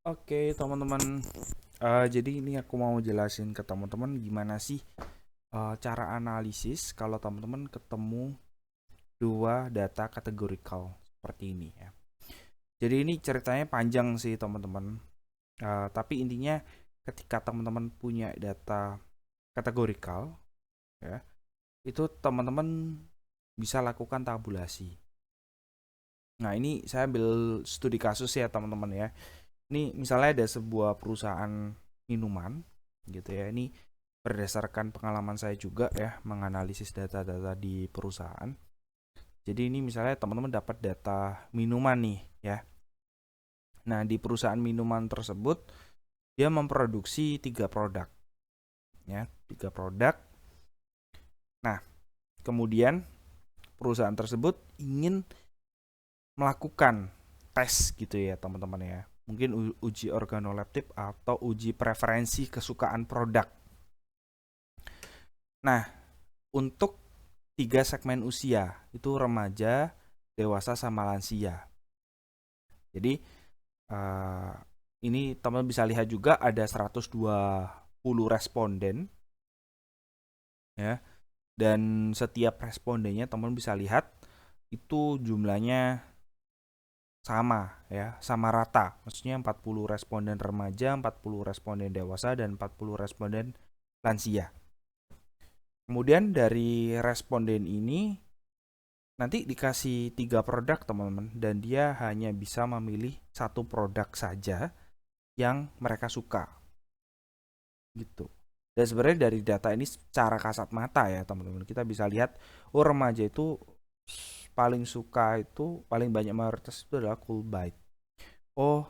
Oke, teman-teman. Jadi ini aku mau jelasin ke teman-teman gimana sih cara analisis kalau teman-teman ketemu dua data kategorikal seperti ini ya. Jadi ini ceritanya panjang sih teman-teman. Tapi intinya ketika teman-teman punya data kategorikal ya, itu teman-teman bisa lakukan tabulasi. Nah, ini saya ambil studi kasus ya teman-teman ya. Ini misalnya ada sebuah perusahaan minuman gitu ya. Ini berdasarkan pengalaman saya juga ya menganalisis data-data di perusahaan. Jadi ini misalnya teman-teman dapat data minuman nih ya. Nah, di perusahaan minuman tersebut dia memproduksi 3 produk ya, 3 produk. Nah, kemudian perusahaan tersebut ingin melakukan tes gitu ya teman-teman ya. Mungkin uji organoleptik atau uji preferensi kesukaan produk. Nah, untuk 3 segmen usia, itu remaja, dewasa, sama lansia. Jadi uh, ini teman bisa lihat juga ada 120 responden ya. Dan setiap respondennya teman bisa lihat itu jumlahnya sama ya, sama rata. Maksudnya 40 responden remaja, 40 responden dewasa, dan 40 responden lansia. Kemudian dari responden ini nanti dikasih 3 produk teman-teman, dan dia hanya bisa memilih 1 produk saja yang mereka suka gitu. Dan sebenarnya dari data ini secara kasat mata ya teman-teman, kita bisa lihat remaja itu paling suka, itu paling banyak mayoritas itu adalah Cool Bite. Oh,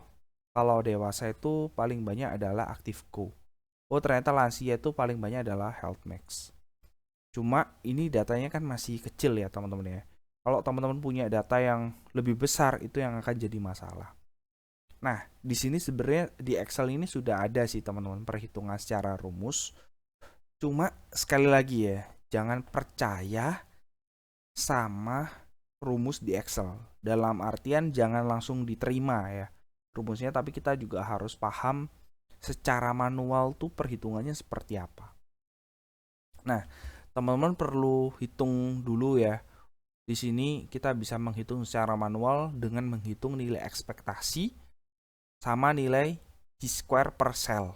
kalau dewasa itu paling banyak adalah Active Go. Oh, ternyata lansia itu paling banyak adalah Health Max. Cuma ini datanya kan masih kecil ya teman-teman ya. Kalau teman-teman punya data yang lebih besar, itu yang akan jadi masalah. Nah, di sini sebenarnya di Excel ini sudah ada sih teman-teman perhitungan secara rumus. Cuma sekali lagi ya, jangan percaya sama rumus di Excel. Dalam artian jangan langsung diterima ya rumusnya, tapi kita juga harus paham secara manual tuh perhitungannya seperti apa. Nah, teman-teman perlu hitung dulu ya. Di sini kita bisa menghitung secara manual dengan menghitung nilai ekspektasi sama nilai Chi-square per sel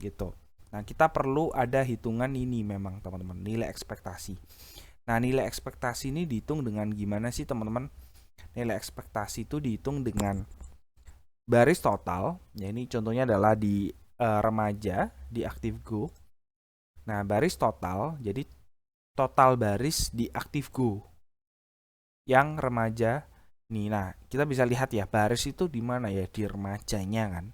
gitu. Nah, kita perlu ada hitungan ini memang teman-teman, nilai ekspektasi. Nah, nilai ekspektasi ini dihitung dengan gimana sih teman-teman? Nilai ekspektasi itu dihitung dengan baris total. Ya, ini contohnya adalah di remaja di ActiveGo. Nah, baris total, jadi total baris di ActiveGo yang remaja nih. Nah, kita bisa lihat ya, baris itu di mana ya? Di remajanya kan.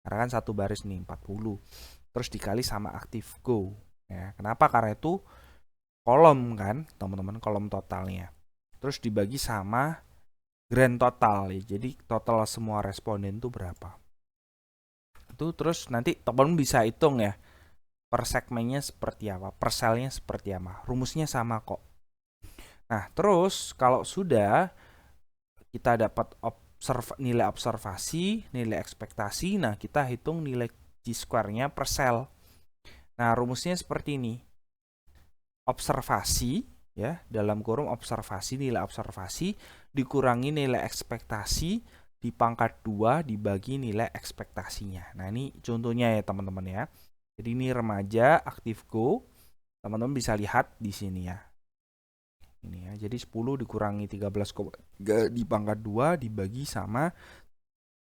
Karena kan satu baris nih 40. Terus dikali sama ActiveGo. Ya, kenapa? Karena itu kolom kan, teman-teman, kolom totalnya. Terus dibagi sama grand total ya. Jadi total semua responden itu berapa. Itu terus nanti teman-teman bisa hitung ya. Per segmennya seperti apa, per selnya seperti apa. Rumusnya sama kok. Nah, terus kalau sudah kita dapat nilai observasi, nilai ekspektasi, nah kita hitung nilai Chi-square-nya per sel. Nah, rumusnya seperti ini. Observasi ya, dalam kurung observasi, nilai observasi dikurangi nilai ekspektasi di pangkat 2 dibagi nilai ekspektasinya. Nah, ini contohnya ya teman-teman ya. Jadi ini remaja ActiveGo. Teman-teman bisa lihat di sini ya. Ini ya. Jadi 10 dikurangi 13,3 di pangkat 2 dibagi sama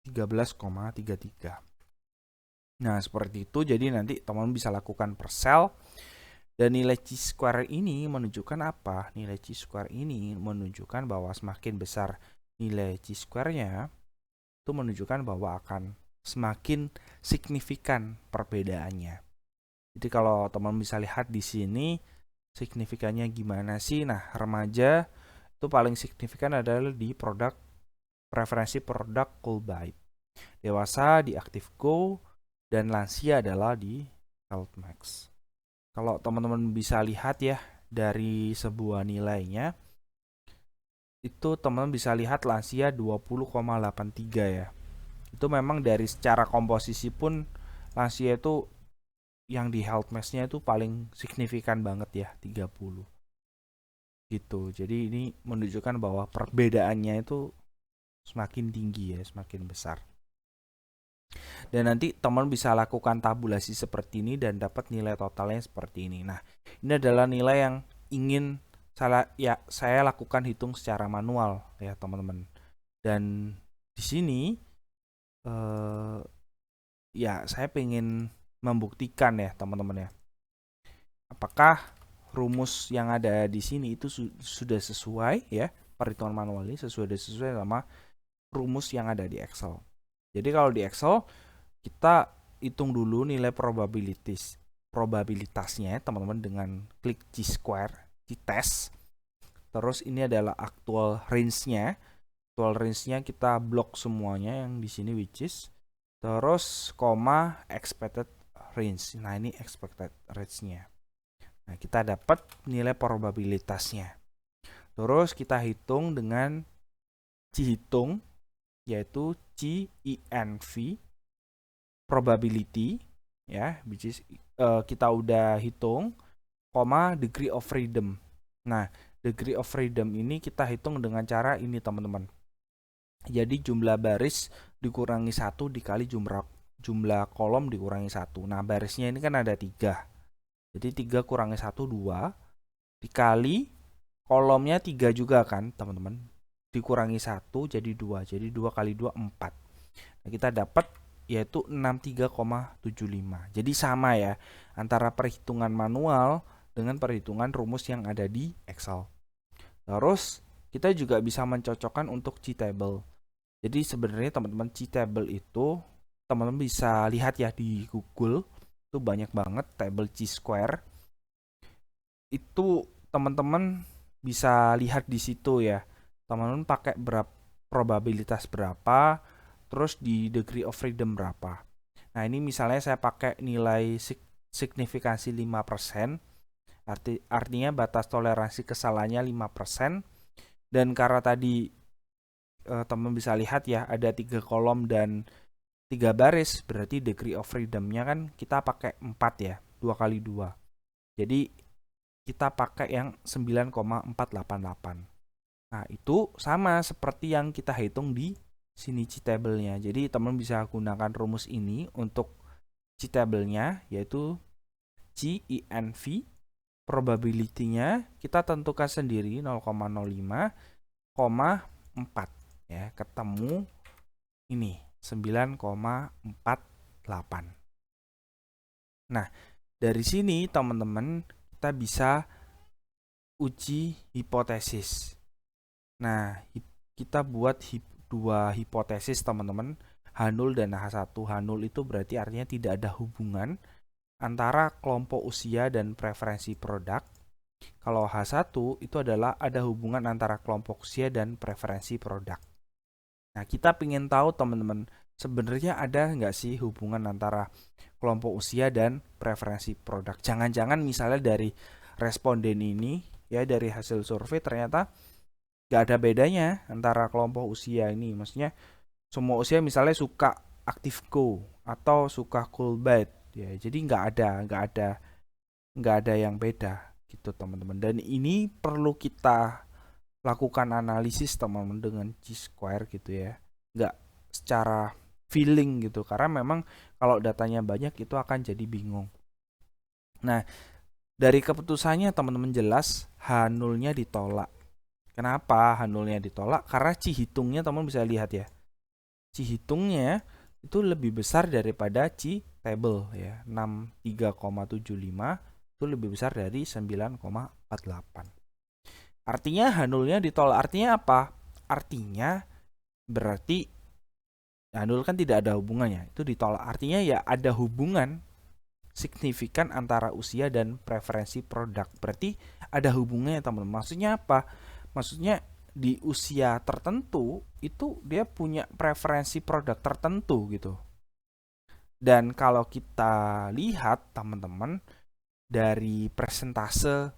13,33. Nah, seperti itu. Jadi nanti teman-teman bisa lakukan per sel. Dan nilai Chi-square ini menunjukkan apa? Nilai Chi-square ini menunjukkan bahwa semakin besar nilai Chi-square-nya, itu menunjukkan bahwa akan semakin signifikan perbedaannya. Jadi kalau teman bisa lihat di sini signifikannya gimana sih? Nah, remaja itu paling signifikan adalah di produk preferensi produk Cool Bite. Dewasa di ActiveGo, dan lansia adalah di Health Max. Kalau teman-teman bisa lihat ya dari sebuah nilainya, itu teman-teman bisa lihat lansia 20,83 ya. Itu memang dari secara komposisi pun lansia itu yang di health mass-nya itu paling signifikan banget ya, 30 gitu. Jadi ini menunjukkan bahwa perbedaannya itu semakin tinggi ya, semakin besar. Dan nanti teman bisa lakukan tabulasi seperti ini dan dapat nilai totalnya seperti ini. Nah, ini adalah nilai yang ingin saya lakukan hitung secara manual ya teman-teman. Dan di sini ya saya pengen membuktikan ya teman-teman ya, apakah rumus yang ada di sini itu sudah sesuai ya, perhitungan manual ini sesuai sama rumus yang ada di Excel. Jadi kalau di Excel kita hitung dulu nilai probabilitasnya teman-teman dengan klik G-square, G-test. Terus ini adalah actual range-nya. Actual range-nya kita blok semuanya yang di sini which is. Terus koma expected range. Nah, ini expected range-nya. Nah, kita dapat nilai probabilitasnya. Terus kita hitung dengan Cihitung, yaitu CINV probability ya, which is kita udah hitung, koma degree of freedom. Nah, degree of freedom ini kita hitung dengan cara ini teman-teman. Jadi jumlah baris dikurangi 1 dikali jumlah kolom dikurangi 1. Nah, barisnya ini kan ada 3. Jadi 3 kurangi 1, 2. Dikali kolomnya 3 juga kan teman-teman. Dikurangi 1 jadi 2. Jadi 2 kali 2, 4. Nah, kita dapat yaitu 63,75. Jadi sama ya antara perhitungan manual dengan perhitungan rumus yang ada di Excel. Terus kita juga bisa mencocokkan untuk G-table. Jadi sebenarnya teman-teman G-table itu teman-teman bisa lihat ya di Google, itu banyak banget table G-square. Itu teman-teman bisa lihat di situ ya. Teman-teman pakai probabilitas berapa, terus di degree of freedom berapa. Nah, ini misalnya saya pakai nilai signifikansi 5%, artinya batas toleransi kesalahannya 5%. Dan karena tadi teman bisa lihat ya, ada 3 kolom dan 3 baris, berarti degree of freedom-nya kan kita pakai 4 ya, 2 kali 2. Jadi kita pakai yang 9,488. Nah, itu sama seperti yang kita hitung di sini G-table-nya. Jadi teman bisa gunakan rumus ini untuk G-table-nya, yaitu GINV. Probability-nya kita tentukan sendiri 0,05, 4 ya, ketemu ini 9,48. Nah, dari sini teman-teman kita bisa uji hipotesis. Nah, kita buat dua hipotesis teman-teman, H0 dan H1. H0 itu berarti artinya tidak ada hubungan antara kelompok usia dan preferensi produk. Kalau H1 itu adalah ada hubungan antara kelompok usia dan preferensi produk. Nah, kita ingin tahu teman-teman, sebenarnya ada nggak sih hubungan antara kelompok usia dan preferensi produk? Jangan-jangan misalnya dari responden ini, ya dari hasil survei ternyata nggak ada bedanya antara kelompok usia ini. Maksudnya semua usia misalnya suka Active Go atau suka Cool Bite, ya. Jadi nggak ada yang beda gitu teman-teman. Dan ini perlu kita lakukan analisis teman-teman dengan G-square gitu ya, nggak secara feeling gitu, karena memang kalau datanya banyak itu akan jadi bingung. Nah, dari keputusannya teman-teman jelas H0-nya ditolak. Kenapa H0-nya ditolak? Karena Cihitungnya teman-teman bisa lihat ya, Cihitungnya itu lebih besar daripada G-table ya, 63,75 itu lebih besar dari 9,48. Artinya H0-nya ditolak. Artinya apa? Artinya berarti H0 kan tidak ada hubungannya, itu ditolak. Artinya ya ada hubungan signifikan antara usia dan preferensi produk. Berarti ada hubungannya teman-teman. Maksudnya apa? Maksudnya di usia tertentu itu dia punya preferensi produk tertentu gitu. Dan kalau kita lihat teman-teman dari persentase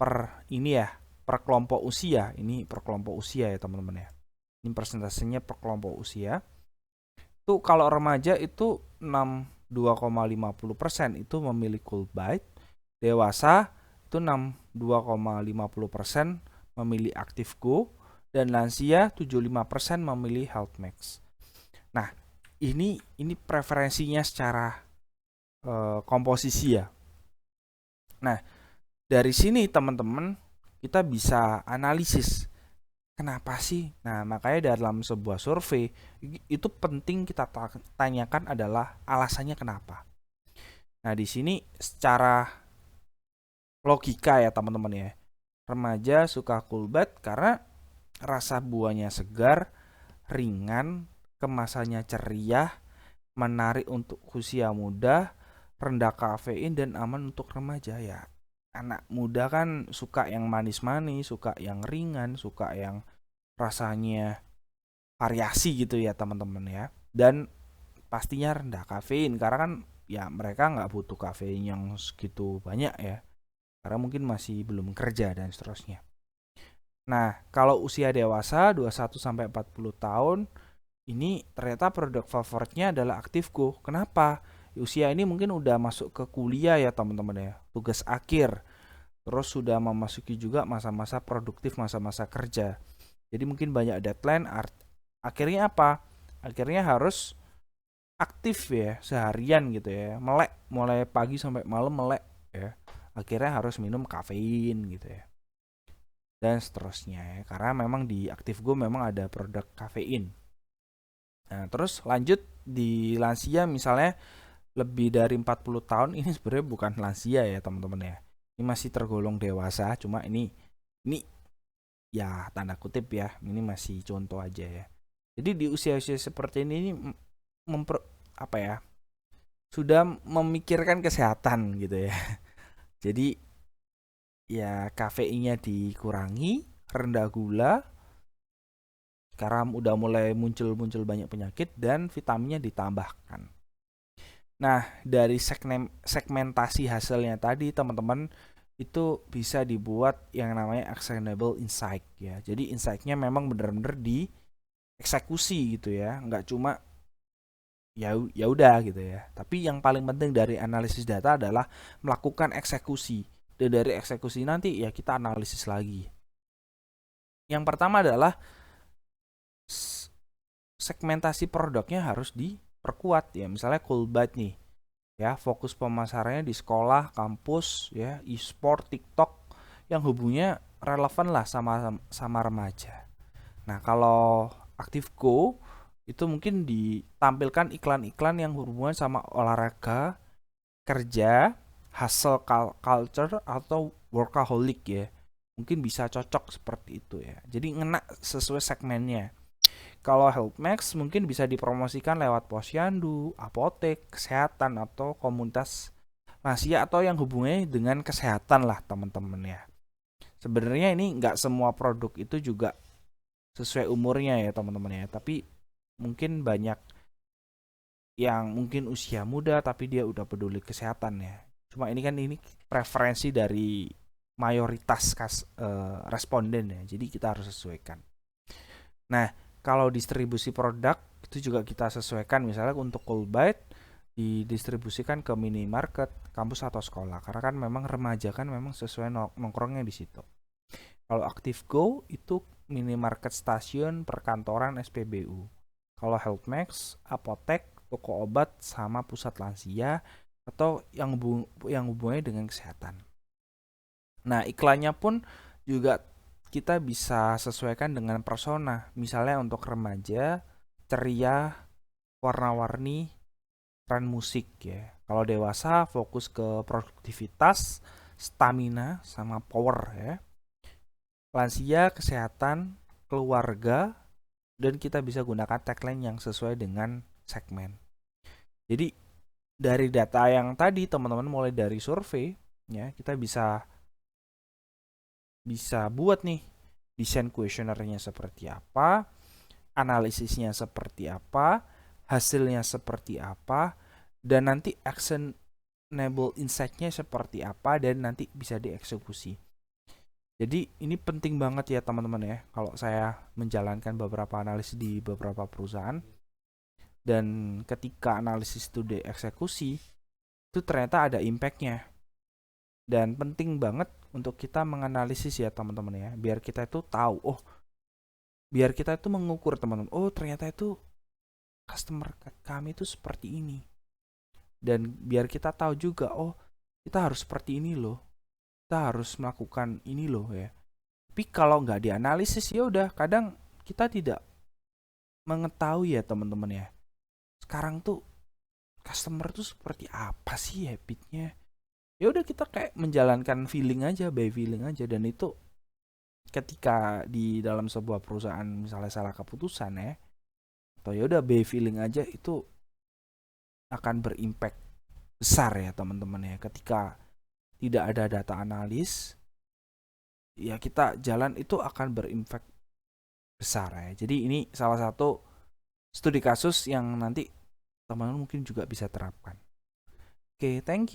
per ini ya, per kelompok usia, ini per kelompok usia ya teman-teman ya. Ini persentasenya per kelompok usia. Tuh kalau remaja itu 62,50% itu memilih cold bite, dewasa itu 62,50% memilih Active Go, dan lansia 75% memilih Health Max. Nah, ini preferensinya secara komposisi ya. Nah, dari sini teman-teman kita bisa analisis kenapa sih? Nah, makanya dalam sebuah survei itu penting kita tanyakan adalah alasannya kenapa. Nah, di sini secara logika ya teman-teman ya. Remaja suka cool bite karena rasa buahnya segar, ringan, kemasannya ceria, menarik untuk usia muda, rendah kafein dan aman untuk remaja ya. Anak muda kan suka yang manis-manis, suka yang ringan, suka yang rasanya variasi gitu ya teman-teman ya. Dan pastinya rendah kafein karena kan ya mereka nggak butuh kafein yang segitu banyak ya. Karena mungkin masih belum kerja dan seterusnya. Nah, kalau usia dewasa 21 sampai 40 tahun ini ternyata produk favoritnya adalah Active Go. Kenapa? Usia ini mungkin udah masuk ke kuliah ya teman-teman ya. Tugas akhir. Terus sudah memasuki juga masa-masa produktif, masa-masa kerja. Jadi mungkin banyak deadline. Akhirnya apa? Akhirnya harus aktif ya seharian gitu ya. Melek mulai pagi sampai malam melek ya. Akhirnya harus minum kafein gitu ya. Dan seterusnya ya. Karena memang di Active Go memang ada produk kafein. Nah, terus lanjut di lansia misalnya lebih dari 40 tahun ini sebenarnya bukan lansia ya teman-teman ya. Ini masih tergolong dewasa, cuma ini ya tanda kutip ya, ini masih contoh aja ya. Jadi di usia-usia seperti ini apa ya? Sudah memikirkan kesehatan gitu ya. Jadi ya kafeinnya dikurangi, rendah gula, sekarang udah mulai muncul banyak penyakit dan vitaminnya ditambahkan. Nah, dari segmentasi hasilnya tadi teman-teman itu bisa dibuat yang namanya actionable insight ya. Jadi insight-nya memang benar-benar dieksekusi gitu ya, nggak cuma ya udah gitu ya. Tapi yang paling penting dari analisis data adalah melakukan eksekusi. Dan dari eksekusi nanti ya kita analisis lagi. Yang pertama adalah segmentasi produknya harus diperkuat ya. Misalnya cold bite nih. Ya, fokus pemasarannya di sekolah, kampus, ya, e-sport, TikTok yang hubungannya relevan lah sama remaja. Nah, kalau Active Go itu mungkin ditampilkan iklan-iklan yang hubungan sama olahraga, kerja, hustle culture atau workaholic ya. Mungkin bisa cocok seperti itu ya. Jadi ngena sesuai segmennya. Kalau Health Max mungkin bisa dipromosikan lewat posyandu, apotek, kesehatan atau komunitas lansia atau yang hubungannya dengan kesehatan lah teman-teman ya. Sebenarnya ini nggak semua produk itu juga sesuai umurnya ya teman-teman ya. Tapi mungkin banyak yang mungkin usia muda tapi dia udah peduli kesehatan ya. Cuma ini kan ini preferensi dari mayoritas responden ya. Jadi kita harus sesuaikan. Nah, kalau distribusi produk itu juga kita sesuaikan misalnya untuk cold bite didistribusikan ke minimarket, kampus atau sekolah karena kan memang remaja kan memang sesuai nongkrongnya di situ. Kalau Active Go itu minimarket, stasiun, perkantoran, SPBU. Kalau Health Max, apotek, toko obat sama pusat lansia atau yang hubungannya dengan kesehatan. Nah, iklannya pun juga kita bisa sesuaikan dengan persona. Misalnya untuk remaja, ceria, warna-warni, tren musik ya. Kalau dewasa fokus ke produktivitas, stamina, sama power ya. Lansia, kesehatan, keluarga, dan kita bisa gunakan tagline yang sesuai dengan segmen. Jadi dari data yang tadi teman-teman mulai dari survei ya, kita bisa buat nih desain kuesionernya seperti apa, analisisnya seperti apa, hasilnya seperti apa, dan nanti actionable insight-nya seperti apa dan nanti bisa dieksekusi. Jadi ini penting banget ya teman-teman ya kalau saya menjalankan beberapa analisis di beberapa perusahaan. Dan ketika analisis itu dieksekusi, itu ternyata ada impact-nya. Dan penting banget untuk kita menganalisis ya teman-teman ya, biar kita itu tahu, biar kita itu mengukur teman-teman, ternyata itu customer kami itu seperti ini. Dan biar kita tahu juga, kita harus seperti ini loh, kita harus melakukan ini loh ya. Tapi kalau nggak dianalisis ya udah, kadang kita tidak mengetahui ya teman-teman ya, sekarang tuh customer tuh seperti apa sih habitnya. Ya udah kita kayak menjalankan feeling aja, by feeling aja. Dan itu ketika di dalam sebuah perusahaan misalnya salah keputusan ya, atau ya udah by feeling aja, itu akan berimpact besar ya teman-teman ya. Ketika tidak ada data analis, ya kita jalan itu akan berimpact besar ya. Jadi ini salah satu studi kasus yang nanti teman-teman mungkin juga bisa terapkan. Oke, thank you.